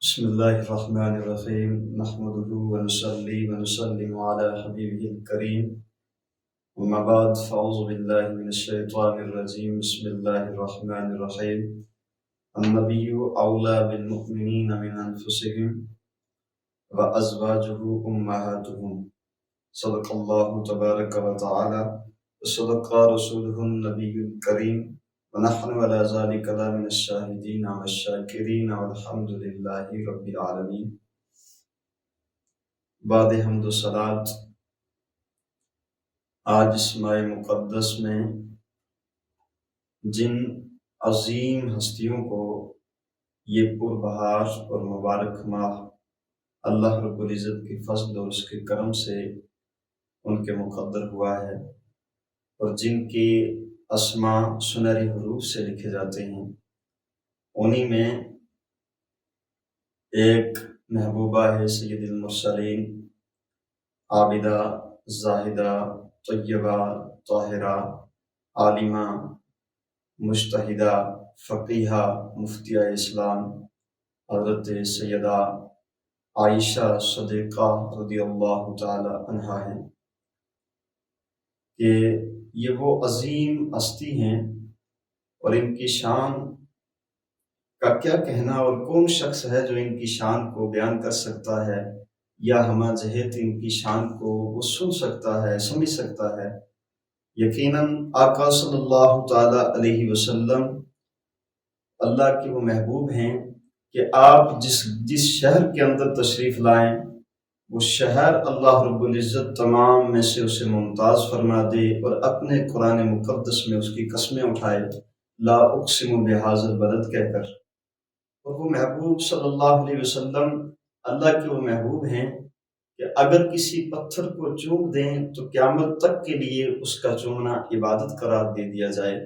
بسم الله الرحمن الرحيم نحمده ونصلي ونسلم على حبيبه الكريم أما بعد فأعوذ بالله من الشيطان الرجيم بسم الله الرحمن الرحيم النبي أولى بالمؤمنين من أنفسهم وأزواجه أمهاتهم صدق الله تبارك وتعالى وصدق رسوله النبي الكريم ونحن على ذلك من الشاهدين والشاكرين والحمد لله رب العالمين۔ بعد حمد و صلات، آج اس ماہ مقدس میں جن عظیم ہستیوں کو یہ پربہار اور مبارک ماہ اللہ رب العزت کی فضل اور اس کے کرم سے ان کے مقدر ہوا ہے، اور جن کے اسماء سنہری حروف سے لکھے جاتے ہیں، انہی میں ایک محبوبہ ہے سید المرسلین، عابدہ، زاہدہ، طیبہ، طاہرہ، عالمہ، مجتہدہ، فقیہہ، مفتیہ اسلام حضرت سیدہ عائشہ صدیقہ رضی اللہ تعالی عنہا ہیں، کہ یہ وہ عظیم ہستی ہیں، اور ان کی شان کا کیا کہنا، اور کون شخص ہے جو ان کی شان کو بیان کر سکتا ہے یا ہمہ جہت ان کی شان کو وہ سن سکتا ہے، سمجھ سکتا ہے۔ یقیناً آقا صلی اللہ تعالی علیہ وسلم اللہ کے وہ محبوب ہیں کہ آپ جس شہر کے اندر تشریف لائیں، وہ شہر اللہ رب العزت تمام میں سے اسے ممتاز فرما دے، اور اپنے قرآن مقدس میں اس کی قسمیں اٹھائے، لا اقسم بہذا البلد کہہ کر۔ اور وہ محبوب صلی اللہ علیہ وسلم اللہ کے وہ محبوب ہیں کہ اگر کسی پتھر کو چوم دیں تو قیامت تک کے لیے اس کا چومنا عبادت قرار دے دیا جائے۔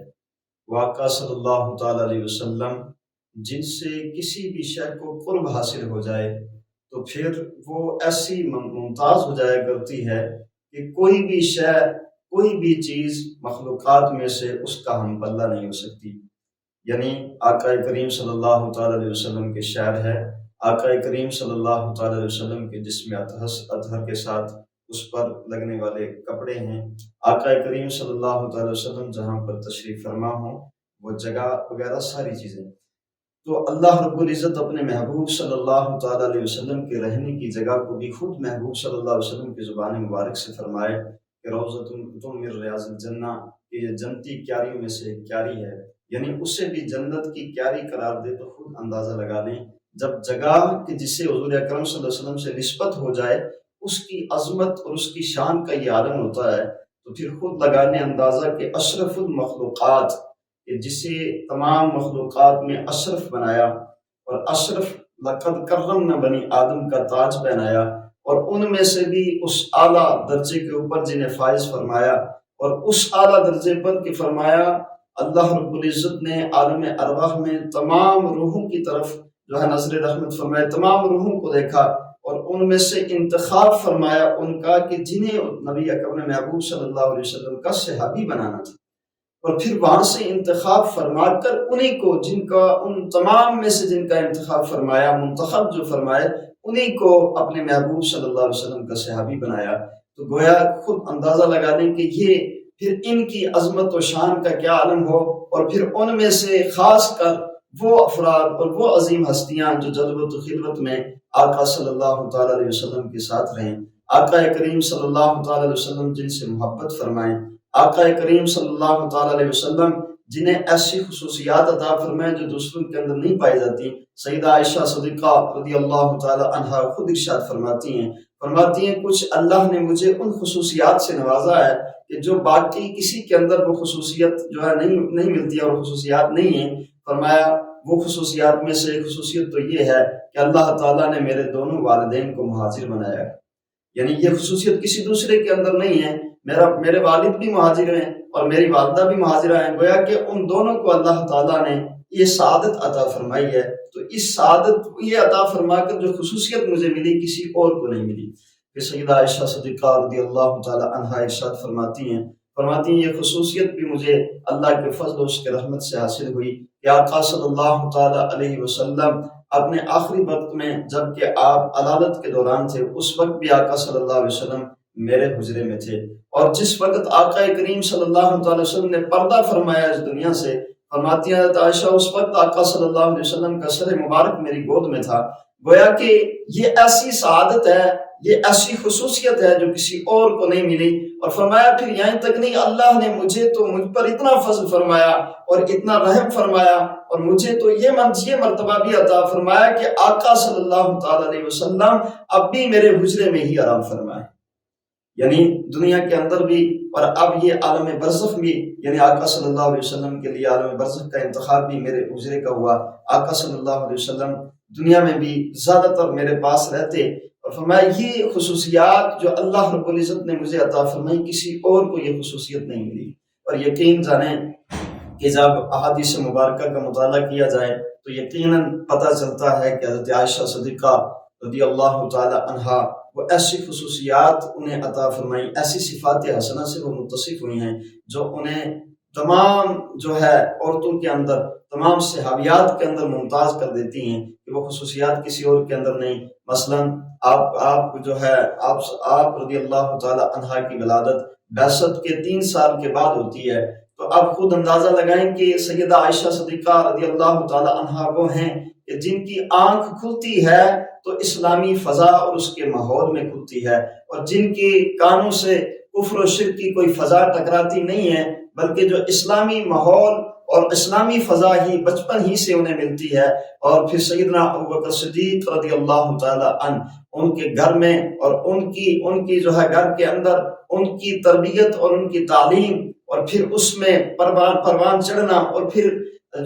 آقا صلی اللہ تعالی علیہ وسلم جن سے کسی بھی شے کو قرب حاصل ہو جائے تو پھر وہ ایسی ممتاز ہو جایا کرتی ہے کہ کوئی بھی شے، کوئی بھی چیز مخلوقات میں سے اس کا ہم پلہ نہیں ہو سکتی۔ یعنی آقا کریم صلی اللہ تعالی علیہ وسلم کے شعر ہے، آقا کریم صلی اللہ تعالی علیہ وسلم کے جسم اطہر کے ساتھ اس پر لگنے والے کپڑے ہیں، آقا کریم صلی اللہ تعالی وسلم جہاں پر تشریف فرما ہوں وہ جگہ وغیرہ ساری چیزیں۔ تو اللہ رب العزت اپنے محبوب صلی اللہ تعالی علیہ وسلم کے رہنے کی جگہ کو بھی خود محبوب صلی اللہ علیہ وسلم کی زبان مبارک سے فرمائے کہ روضۃ من ریاض الجنہ، کہ یہ جنتی کیاریوں میں سے ایک کیاری ہے، یعنی اسے بھی جنت کی کیاری قرار دے تو خود اندازہ لگا لیں جب جگہ کہ جسے حضور اکرم صلی اللہ علیہ وسلم سے نسبت ہو جائے اس کی عظمت اور اس کی شان کا یہ عالم ہوتا ہے، تو پھر خود لگانے اندازہ کہ اشرف المخلوقات، کہ جسے تمام مخلوقات میں اشرف بنایا، اور اشرف لقد کرمنا بنی آدم کا تاج پہنایا، اور ان میں سے بھی اس اعلیٰ درجے کے اوپر جنہیں فائز فرمایا، اور اس اعلیٰ درجے پر کہ فرمایا اللہ رب العزت نے عالم ارواح میں تمام روحوں کی طرف جو ہے نظر رحمت فرمائے، تمام روحوں کو دیکھا، اور ان میں سے انتخاب فرمایا ان کا کہ جنہیں نبی اکرم محبوب صلی اللہ علیہ وسلم کا صحابی بنانا تھا، اور پھر وہاں سے انتخاب فرما کر انہیں کو جن کا ان تمام میں سے جن کا انتخاب فرمایا، منتخب جو فرمائے، انہیں کو اپنے محبوب صلی اللہ علیہ وسلم کا صحابی بنایا۔ تو گویا خود اندازہ لگا لیں کہ یہ پھر ان کی عظمت و شان کا کیا عالم ہو، اور پھر ان میں سے خاص کر وہ افراد اور وہ عظیم ہستیاں جو جلوت و خلوت میں آقا صلی اللہ تعالی علیہ وسلم کے ساتھ رہیں، آقا کریم صلی اللہ تعالی علیہ وسلم جن سے محبت فرمائیں، آقا کریم صلی اللہ تعالی علیہ وسلم جنہیں ایسی خصوصیات عطا فرمائیں جو دوسروں کے اندر نہیں پائی جاتی۔ سیدہ عائشہ صدیقہ رضی اللہ تعالی عنہا خود ارشاد فرماتی ہیں کچھ اللہ نے مجھے ان خصوصیات سے نوازا ہے کہ جو باقی کسی کے اندر وہ خصوصیت جو ہے نہیں ملتی اور خصوصیات نہیں ہیں۔ فرمایا وہ خصوصیات میں سے ایک خصوصیت تو یہ ہے کہ اللہ تعالیٰ نے میرے دونوں والدین کو مہاجر بنایا ہے، یعنی یہ خصوصیت کسی دوسرے کے اندر نہیں ہے۔ میرے والد بھی مہاجر ہیں اور میری والدہ بھی مہاجرہ ہیں، گویا کہ ان دونوں کو اللہ تعالیٰ نے یہ سعادت عطا فرمائی ہے۔ تو اس سعادت یہ عطا فرما کر جو خصوصیت مجھے ملی کسی اور کو نہیں ملی۔ پھر سیدہ عائشہ صدیقہ رضی اللہ تعالی عنہا ارشاد فرماتی ہیں فرماتی ہیں یہ خصوصیت بھی مجھے اللہ کے فضل و اس کے رحمت سے حاصل ہوئی کہ آقا صلی اللہ تعالیٰ علیہ وسلم اپنے آخری وقت میں جب کہ آپ عدالت کے دوران تھے، اس وقت بھی آقا صلی اللہ علیہ وسلم میرے حجرے میں تھے، اور جس وقت آقا کریم صلی اللہ تعالی وسلم نے پردہ فرمایا اس دنیا سے، فرماتی ہیں عائشہ اس وقت آقا صلی اللہ علیہ وسلم کا سر مبارک میری گود میں تھا۔ گویا کہ یہ ایسی سعادت ہے، یہ ایسی خصوصیت ہے جو کسی اور کو نہیں ملی۔ اور فرمایا پھر یہیں تک نہیں، اللہ نے مجھ پر اتنا فضل فرمایا اور اتنا رحم فرمایا، اور مجھے تو یہ مرتبہ بھی عطا فرمایا کہ آقا صلی اللہ تعالی علیہ وسلم اب بھی میرے حجرے میں ہی آرام فرمائے، یعنی دنیا کے اندر بھی، اور اب یہ عالم برزخ بھی، یعنی آقا صلی اللہ علیہ وسلم کے لیے عالم برزخ کا انتخاب بھی میرے حجرے کا ہوا۔ آقا صلی اللہ علیہ وسلم دنیا میں بھی زیادہ تر میرے پاس رہتے، اور فرمایا یہ خصوصیات جو اللہ رب العزت نے مجھے عطا فرمائی کسی اور کو یہ خصوصیت نہیں ملی۔ اور یقین جانیں کہ جب احادیث مبارکہ کا مطالعہ کیا جائے تو یقیناً پتہ چلتا ہے کہ حضرت عائشہ صدیقہ رضی اللہ تعالی عنہا وہ ایسی خصوصیات انہیں عطا فرمائی، ایسی صفات حسنہ سے وہ متصف ہوئی ہیں جو انہیں تمام جو ہے عورتوں کے اندر، تمام صحابیات کے اندر ممتاز کر دیتی ہیں کہ وہ خصوصیات کسی اور کے اندر نہیں۔ مثلاً آپ جو ہے آپ رضی اللہ تعالی عنہا کی ولادت بعثت کے 3 سال کے بعد ہوتی ہے، تو آپ خود اندازہ لگائیں کہ سیدہ عائشہ صدیقہ رضی اللہ تعالی عنہا وہ ہیں کہ جن کی آنکھ کھلتی ہے تو اسلامی فضا اور اس کے ماحول میں کھلتی ہے، اور جن کی کانوں سے کفر و شرک کی کوئی فضا ٹکراتی نہیں ہے، بلکہ جو اسلامی ماحول اور اسلامی فضا ہی بچپن ہی سے انہیں ملتی ہے۔ اور پھر سیدنا ابوبکر صدیق رضی اللہ تعالی عنہ ان کے گھر میں اور ان کی جو ہے گھر کے اندر ان کی تربیت اور ان کی تعلیم، اور پھر اس میں پروان چڑھنا، اور پھر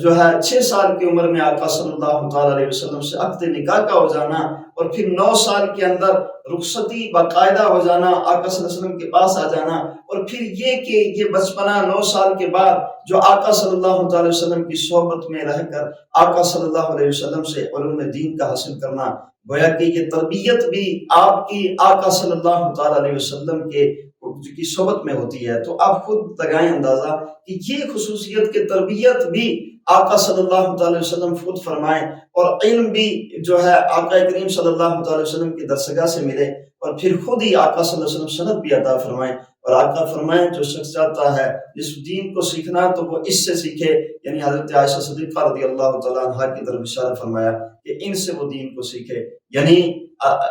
جو ہے 6 سال کی عمر میں آقا صلی اللہ تعالی علیہ وسلم سے عقد نکاح کا ہو جانا، اور پھر 9 سال کے اندر رخصتی باقاعدہ ہو جانا، آقا صلی اللہ علیہ وسلم کے پاس آ جانا، اور پھر یہ کہ یہ بچپنا 9 سال کے بعد جو آقا صلی اللہ تعالی وسلم کی صحبت میں رہ کر آقا صلی اللہ علیہ وسلم سے علوم دین کا حاصل کرنا، گویا کہ یہ تربیت بھی آپ کی آقا صلی اللہ تعالی علیہ وسلم کی صحبت میں ہوتی ہے۔ تو آپ خود لگائیں اندازہ کہ یہ خصوصیت کی تربیت بھی آقا صلی اللہ تعالی وسلم خود فرمائیں، اور علم بھی جو ہے آقا کریم صلی اللہ تعالی وسلم کی درسگاہ سے ملے، اور پھر خود ہی آقا صلی اللہ علیہ وسلم سند بھی عطا فرمائیں، اور آقا فرمائیں جو شخص چاہتا ہے جس دین کو سیکھنا تو وہ اس سے سیکھے، یعنی حضرت عائشہ صدیقہ رضی اللہ تعالی عنہا کی طرف اشارہ فرمایا کہ ان سے وہ دین کو سیکھے۔ یعنی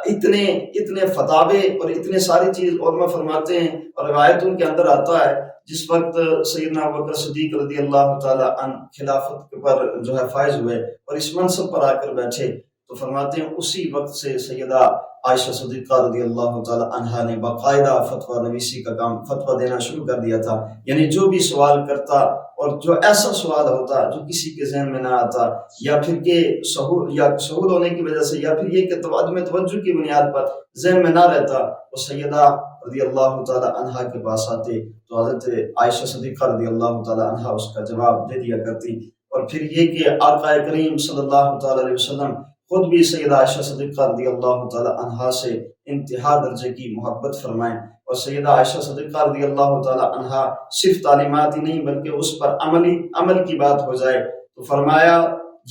اتنے فتاوے اور اتنے ساری چیز علماء فرماتے ہیں، اور روایتوں کے اندر آتا ہے جس وقت سیدنا ابوبکر صدیق رضی اللہ تعالی عنہ خلافت پر جو ہے فائز ہوئے اور اس منصب پر آ کر بیٹھے، تو فرماتے ہیں اسی وقت سے سیدہ عائشہ صدیقہ رضی اللہ تعالی عنہا نے باقاعدہ فتویٰ نویسی کا کام، فتویٰ دینا شروع کر دیا تھا۔ یعنی جو بھی سوال کرتا اور جو ایسا سوال ہوتا جو کسی کے ذہن میں نہ آتا، یا پھر کہ سہول ہونے کی وجہ سے، یا پھر یہ کہ عدم توجہ کی بنیاد پر ذہن میں نہ رہتا، وہ سیدہ رضی اللہ تعالی عنہا کے پاس آتے تو حضرت عائشہ صدیقہ رضی اللہ تعالی عنہا اس کا جواب دے دیا کرتی۔ اور پھر یہ کہ آقا کریم صلی اللہ تعالی علیہ وسلم خود بھی سیدہ عائشہ صدیقہ رضی اللہ تعالی عنہا سے انتہا درجے کی محبت فرمائیں، اور سیدہ عائشہ صدیقہ رضی اللہ تعالی عنہا صرف تعلیمات ہی نہیں بلکہ اس پر عمل کی بات ہو جائے تو فرمایا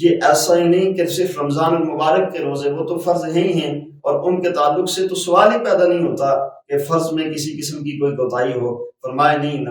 یہ ایسا ہی نہیں کہ صرف رمضان المبارک کے روزے وہ تو فرض ہی ہیں، اور ان کے تعلق سے تو سوال ہی پیدا نہیں ہوتا کہ فرض میں کسی قسم کی کوئی کوتاہی ہو۔ فرمایا نہیں،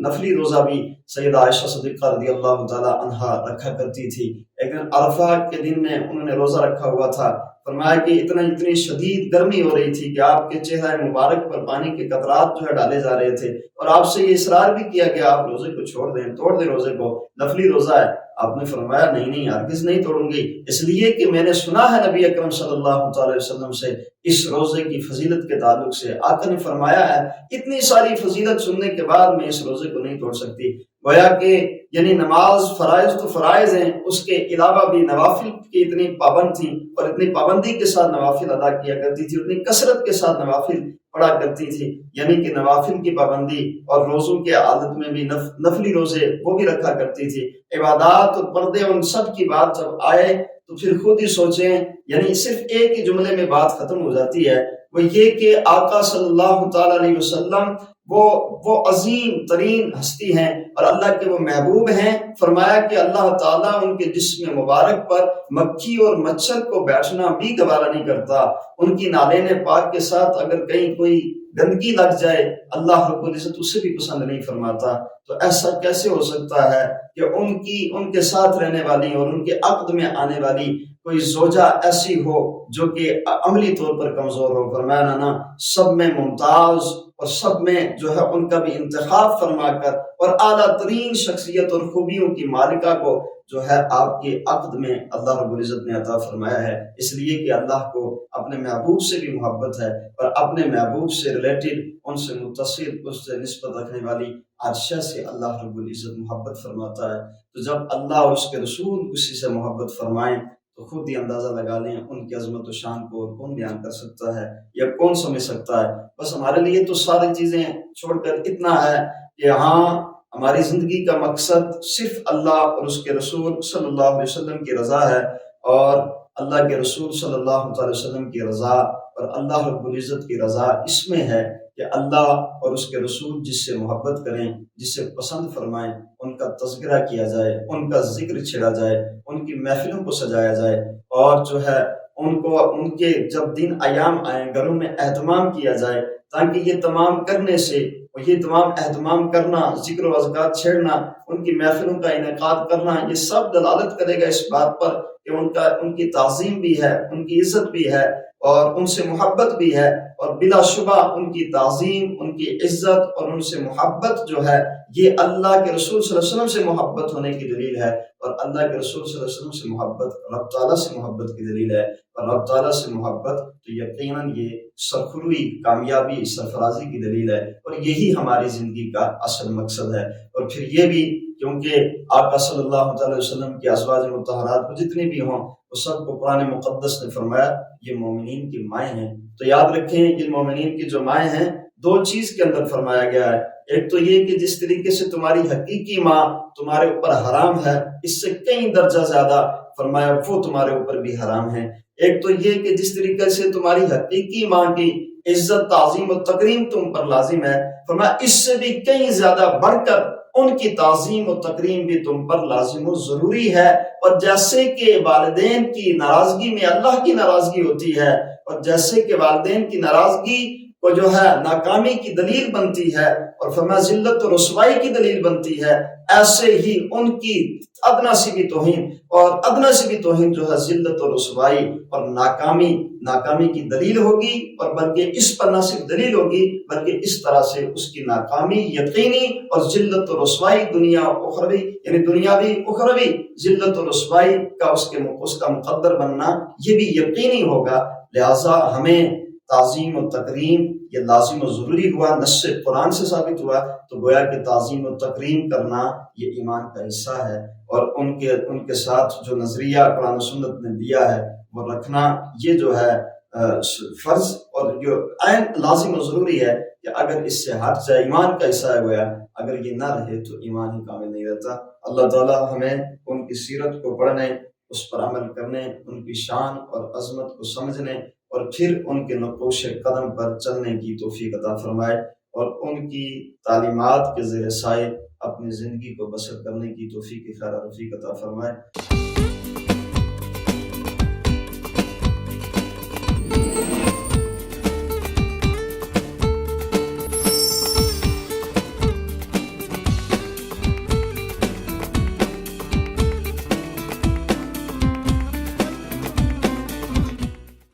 نفلی روزہ بھی سیدہ عائشہ صدیقہ رضی اللہ تعالی عنہا رکھا کرتی تھی۔ ایک دن عرفہ کے دن میں انہوں نے روزہ رکھا ہوا تھا، فرمایا کہ اتنی شدید گرمی ہو رہی تھی کہ آپ کے چہرہ مبارک پر پانی کے قطرات جو ہے ڈالے جا رہے تھے، اور آپ سے یہ اصرار بھی کیا کہ آپ روزے کو چھوڑ دیں، توڑ دیں روزے کو، نفلی روزہ ہے۔ آپ نے فرمایا نہیں ہرگز نہیں توڑوں گی، اس لیے کہ میں نے سنا ہے نبی اکرم صلی اللہ تعالی وسلم سے اس روزے کی فضیلت کے تعلق سے، آقا نے فرمایا ہے اتنی ساری فضیلت سننے کے بعد میں اس روزے کو نہیں توڑ سکتی۔ گویا کہ یعنی نماز فرائض تو فرائض ہیں، اس کے علاوہ بھی نوافل کی اتنی پابند تھی، اور اتنی پابندی کے ساتھ نوافل ادا کیا کرتی تھی، اتنی کثرت کے ساتھ نوافل پڑھا کرتی تھی، یعنی کہ نوافل کی پابندی، اور روزوں کے عادت میں بھی نفلی روزے وہ بھی رکھا کرتی تھی۔ عبادات اور پردے ان سب کی بات جب آئے تو پھر خود ہی سوچیں، یعنی صرف ایک ہی جملے میں بات ختم ہو جاتی ہے، وہ یہ کہ آقا صلی اللہ تعالی علیہ وسلم وہ عظیم ترین ہستی ہیں اور اللہ کے وہ محبوب ہیں۔ فرمایا کہ اللہ تعالیٰ ان کے جسم مبارک پر مکھی اور مچھر کو بیٹھنا بھی گوارا نہیں کرتا۔ ان کی نالین پاک کے ساتھ اگر کہیں کوئی گندگی لگ جائے اللہ رب العزت اسے بھی پسند نہیں فرماتا۔ تو ایسا کیسے ہو سکتا ہے کہ ان کے ساتھ رہنے والی اور ان کے عقد میں آنے والی کوئی زوجہ ایسی ہو جو کہ عملی طور پر کمزور ہو؟ فرمایا نا سب میں ممتاز اور سب میں جو ہے ان کا بھی انتخاب فرما کر اور اعلیٰ ترین شخصیت اور خوبیوں کی مالکہ کو جو ہے آپ کے عقد میں اللہ رب العزت نے عطا فرمایا ہے۔ اس لیے کہ اللہ کو اپنے محبوب سے بھی محبت ہے اور اپنے محبوب سے ریلیٹڈ، ان سے متصل، اس سے نسبت رکھنے والی عائشہ سے اللہ رب العزت محبت فرماتا ہے۔ تو جب اللہ اور اس کے رسول کسی سے محبت فرمائیں تو خود ہی اندازہ لگا لیں ان کی عظمت و شان کو اور کون بیان کر سکتا ہے یا کون سمجھ سکتا ہے۔ بس ہمارے لیے تو ساری چیزیں چھوڑ کر اتنا ہے کہ ہاں ہماری زندگی کا مقصد صرف اللہ اور اس کے رسول صلی اللہ علیہ وسلم کی رضا ہے، اور اللہ کے رسول صلی اللہ علیہ وسلم کی رضا اور اللہ رب العزت کی رضا اس میں ہے کہ اللہ اور اس کے رسول جس سے محبت کریں، جس سے پسند فرمائیں، ان کا تذکرہ کیا جائے، ان کا ذکر چھڑا جائے، ان کی محفلوں کو سجایا جائے، اور جو ہے ان کے جب دن ایام آئیں گھروں میں اہتمام کیا جائے، تاکہ یہ تمام کرنے سے یہ تمام اہتمام کرنا، ذکر و اذکار چھیڑنا، ان کی محفلوں کا انعقاد کرنا، یہ سب دلالت کرے گا اس بات پر کہ ان کی تعظیم بھی ہے، ان کی عزت بھی ہے اور ان سے محبت بھی ہے، اور بلا شبہ ان کی تعظیم، ان کی عزت اور ان سے محبت جو ہے یہ اللہ کے رسول صلی اللہ علیہ وسلم سے محبت ہونے کی دلیل ہے، اور اللہ کے رسول صلی اللہ علیہ وسلم سے محبت رب تعالیٰ سے محبت کی دلیل ہے، اور رب تعالیٰ سے محبت تو یقیناً یہ سرخروئی، کامیابی، سرفرازی کی دلیل ہے، اور یہی ہماری زندگی کا اصل مقصد ہے۔ اور پھر یہ بھی کیونکہ آقا صلی اللہ علیہ وسلم کی ازواج مطہرات جتنی بھی ہوں وہ سب کو قرآن مقدس نے فرمایا یہ مومنین کی مائیں ہیں۔ تو یاد رکھیں یہ مومنین کی جو مائیں ہیں دو چیز کے اندر فرمایا گیا ہے، ایک تو یہ کہ جس طریقے سے تمہاری حقیقی ماں تمہارے اوپر حرام ہے، اس سے کئی درجہ زیادہ فرمایا وہ تمہارے اوپر بھی حرام ہے۔ ایک تو یہ کہ جس طریقے سے تمہاری حقیقی ماں کی عزت، تعظیم و تکریم تم پر لازم ہے، فرمایا اس سے بھی کئی زیادہ بڑھ کر ان کی تعظیم و تکریم بھی تم پر لازم و ضروری ہے۔ اور جیسے کہ والدین کی ناراضگی میں اللہ کی ناراضگی ہوتی ہے، اور جیسے کہ والدین کی ناراضگی کو جو ہے ناکامی کی دلیل بنتی ہے اور فرمایا ذلت و رسوائی کی دلیل بنتی ہے، ایسے ہی ان کی ادنا سی بھی توہین جو ہے ذلت و رسوائی اور ناکامی کی دلیل ہوگی، اور بلکہ اس پر نہ صرف دلیل ہوگی بلکہ اس طرح سے اس کی ناکامی یقینی اور ذلت و رسوائی دنیا اخروی یعنی دنیاوی اخروی ذلت و رسوائی کا اس کا مقدر بننا یہ بھی یقینی ہوگا۔ لہذا ہمیں تعظیم و تکریم یہ لازم و ضروری ہوا، نص قرآن سے ثابت ہوا، تو گویا کہ تعظیم و تکریم کرنا یہ ایمان کا حصہ ہے، اور ان کے ساتھ جو نظریہ قرآن و سنت نے دیا ہے وہ رکھنا یہ جو ہے فرض اور جو عین لازم و ضروری ہے کہ اگر اس سے ہٹ جائے ایمان کا حصہ ہے گویا، اگر یہ نہ رہے تو ایمان ہی کامل نہیں رہتا۔ اللہ تعالیٰ ہمیں ان کی سیرت کو پڑھنے، اس پر عمل کرنے، ان کی شان اور عظمت کو سمجھنے اور پھر ان کے نقوش قدم پر چلنے کی توفیق عطا فرمائے، اور ان کی تعلیمات کے زیر سائے اپنی زندگی کو بسر کرنے کی توفیق خیر رفیق عطا فرمائے۔